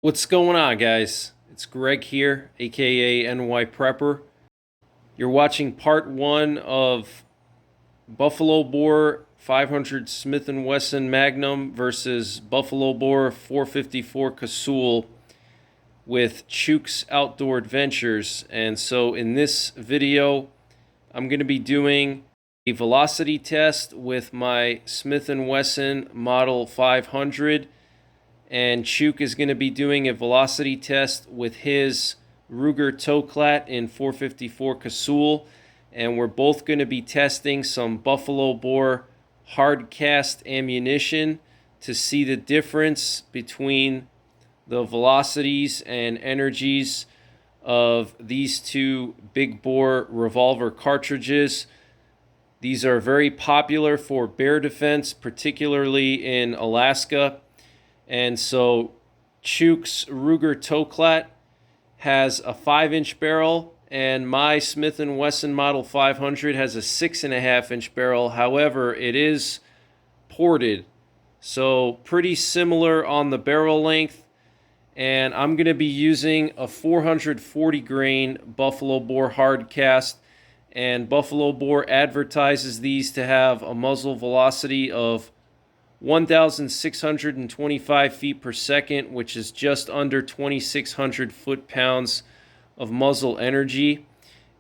What's going on, guys? It's Greg here, aka NYPrepper. You're watching part one of Buffalo Bore 500 Smith & Wesson Magnum versus Buffalo Bore 454 Casull with Chuke's Outdoor Adventures. And so in this video, I'm going to be doing a velocity test with my Smith & Wesson Model 500, and Chuke is going to be doing a velocity test with his Ruger Toklat in 454 Casull, and we're both going to be testing some Buffalo Bore hard cast ammunition to see the difference between the velocities and energies of these two big bore revolver cartridges. These are very popular for bear defense, particularly in Alaska. And so Chuke's Ruger Toklat has a 5-inch barrel, and my Smith & Wesson Model 500 has a 6.5-inch barrel. However, it is ported, so pretty similar on the barrel length. And I'm going to be using a 440 grain Buffalo Bore hard cast, and Buffalo Bore advertises these to have a muzzle velocity of 1,625 feet per second, which is just under 2,600 foot-pounds of muzzle energy.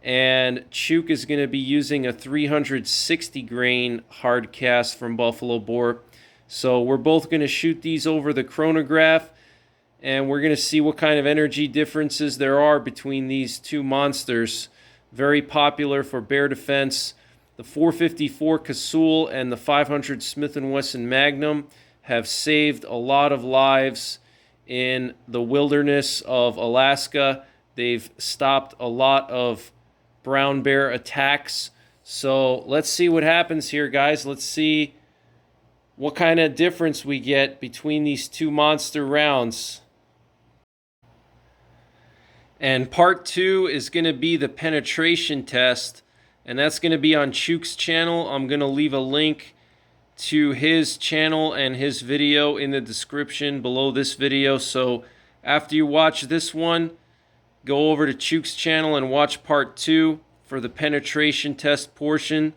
And Chuke is going to be using a 360 grain hard cast from Buffalo Bore. So we're both going to shoot these over the chronograph, and we're going to see what kind of energy differences there are between these two monsters. Very popular for bear defense. The 454 Casull and the 500 Smith & Wesson Magnum have saved a lot of lives in the wilderness of Alaska. They've stopped a lot of brown bear attacks. So let's see what happens here, guys. Let's see what kind of difference we get between these two monster rounds. And part two is going to be the penetration test, and that's going to be on Chuke's channel. I'm going to leave a link to his channel and his video in the description below this video. So after you watch this one, go over to Chuke's channel and watch part two for the penetration test portion.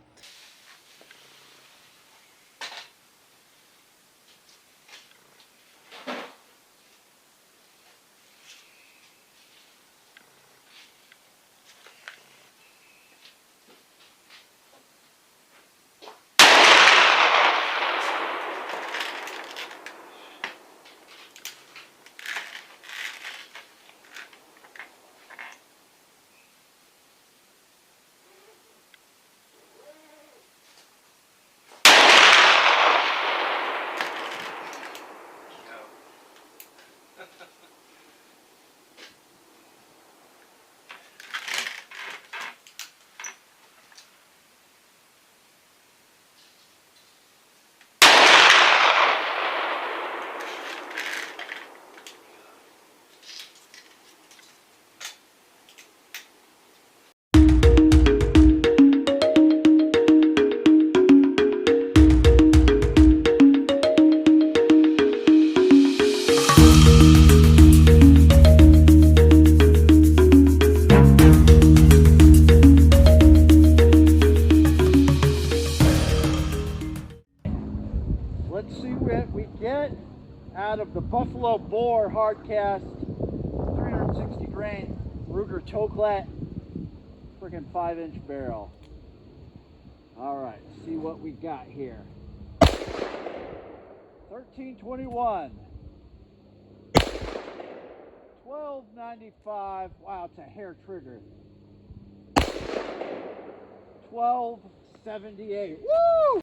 Let's see what we get out of the Buffalo Bore hardcast 360 grain Ruger Toklat freaking 5-inch barrel. All right, see what we got here. 1321, 1295. Wow, it's a hair trigger. 1278. Woo!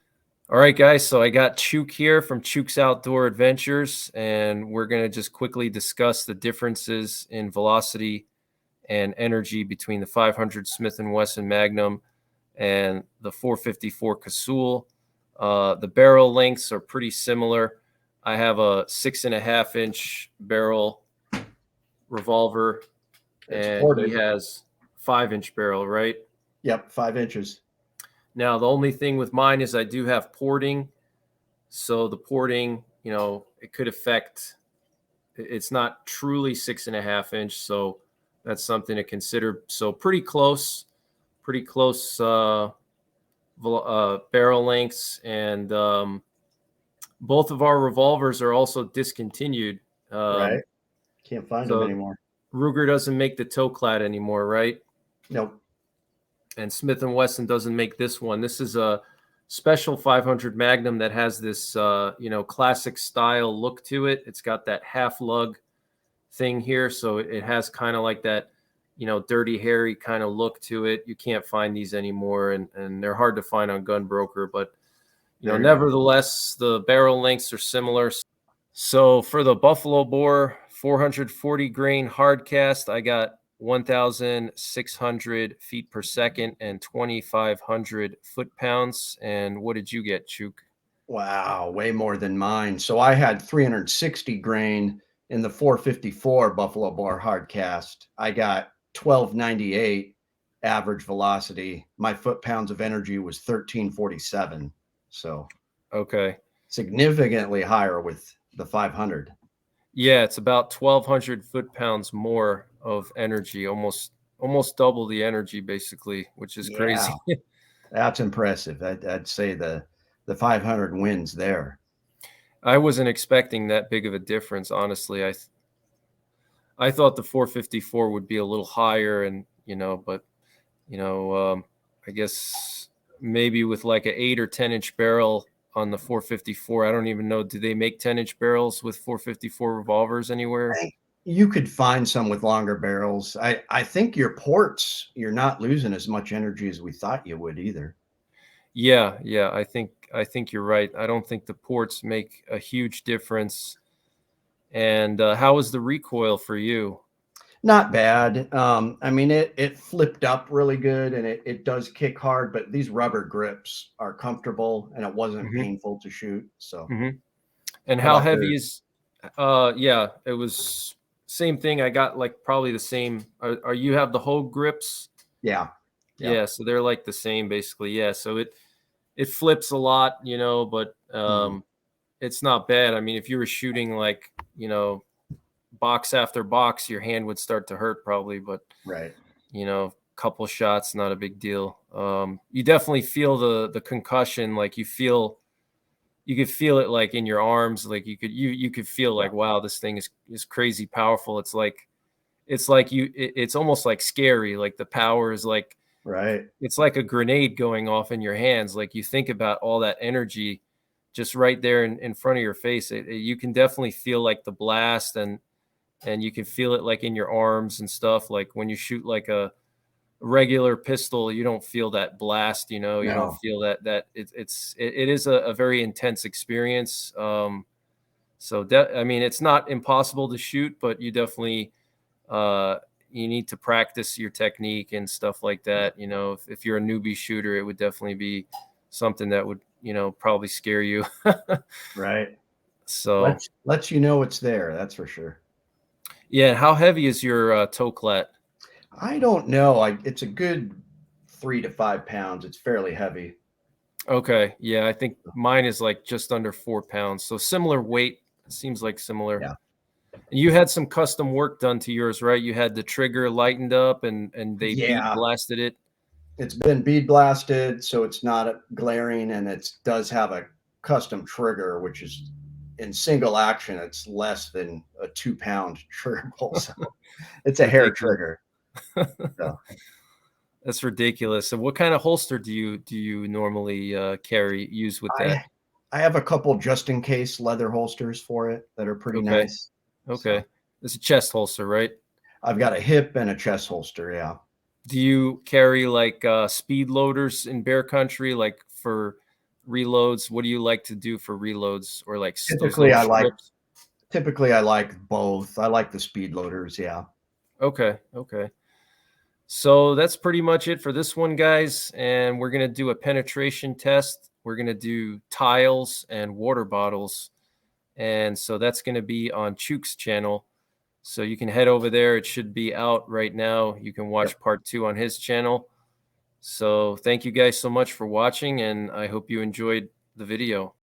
All right, guys, so I got Chuke here from Chuke's Outdoor Adventures, and we're going to just quickly discuss the differences in velocity and energy between the 500 Smith & Wesson Magnum and the 454 Casull. The barrel lengths are pretty similar. I have a 6.5-inch barrel revolver, and he has 5-inch barrel, right? Yep, 5 inches. Now, the only thing with mine is I do have porting. So the porting, you know, it could affect it's not truly 6.5 inch. So that's something to consider. So pretty close barrel lengths. And both of our revolvers are also discontinued. Right. Can't find them So anymore. Ruger doesn't make the toe clad anymore, right? Nope. And Smith & Wesson doesn't make this one. This is a special 500 Magnum that has this, classic style look to it. It's got that half lug thing here. So it has kind of like that, dirty, hairy kind of look to it. You can't find these anymore, and they're hard to find on Gunbroker. But, nevertheless, the barrel lengths are similar. So for the Buffalo Bore 440 grain hard cast, I got 1,600 feet per second and 2,500 foot-pounds. And what did you get, Chuk? Wow, way more than mine. So I had 360 grain in the 454 Buffalo Bore hard cast. I got 1298 average velocity. My foot-pounds of energy was 1347. So Okay. significantly higher with the 500. Yeah, it's about 1,200 foot-pounds more of energy, almost double the energy, basically, which is crazy. That's impressive. I'd say the 500 wins there. I wasn't expecting that big of a difference, honestly. I thought the 454 would be a little higher, and but I guess maybe with like an 8 or 10-inch barrel on the 454. I don't even know. Do they make 10-inch barrels with 454 revolvers anywhere? You could find some with longer barrels. I think your ports, you're not losing as much energy as we thought you would either. Yeah. I think you're right. I don't think the ports make a huge difference. And how was the recoil for you? Not bad. I mean, it flipped up really good, and it does kick hard, but these rubber grips are comfortable, and it wasn't painful to shoot. So, and how heavy is? Yeah, it was same thing. I got like probably the same. Are you have the Hogue grips? Yeah. Yeah, so they're like the same basically. Yeah, so it flips a lot, but it's not bad. I mean, if you were shooting like, box after box, your hand would start to hurt probably, but right. Couple shots, not a big deal. You definitely feel the concussion, like you could feel it like in your arms, like you could feel like, wow, this thing is crazy powerful. It's almost like scary. Like the power is like, right. It's like a grenade going off in your hands. Like you think about all that energy just right there in front of your face. You can definitely feel like the blast, and you can feel it like in your arms and stuff. Like when you shoot like a regular pistol, you don't feel that blast, you don't feel that it is a very intense experience. I mean, it's not impossible to shoot, but you definitely, you need to practice your technique and stuff like that. If you're a newbie shooter, it would definitely be something that would, probably scare you. Right. So lets you know it's there. That's for sure. Yeah. How heavy is your toclat? I don't know. It's a good 3 to 5 pounds. It's fairly heavy. Okay. Yeah. I think mine is like just under 4 pounds. So similar weight. It seems like similar. Yeah. And you had some custom work done to yours, right? You had the trigger lightened up and they bead blasted it. It's been bead blasted, so it's not glaring, and it does have a custom trigger, which is in single action. It's less than a 2-pound trigger pull. So it's a hair trigger. So. That's ridiculous. So what kind of holster do you normally use with that? I have a couple just in case leather holsters for it that are pretty nice. Okay. So. It's a chest holster, right? I've got a hip and a chest holster. Yeah. Do you carry like speed loaders in bear country, like for reloads? What do you like to do for reloads, or like typically I like both. I like the speed loaders. Yeah. Okay. So that's pretty much it for this one, guys. And we're going to do a penetration test. We're going to do tiles and water bottles. And so that's going to be on Chuk's channel. So you can head over there. It should be out right now. You can watch part 2 on his channel. So thank you guys so much for watching, and I hope you enjoyed the video.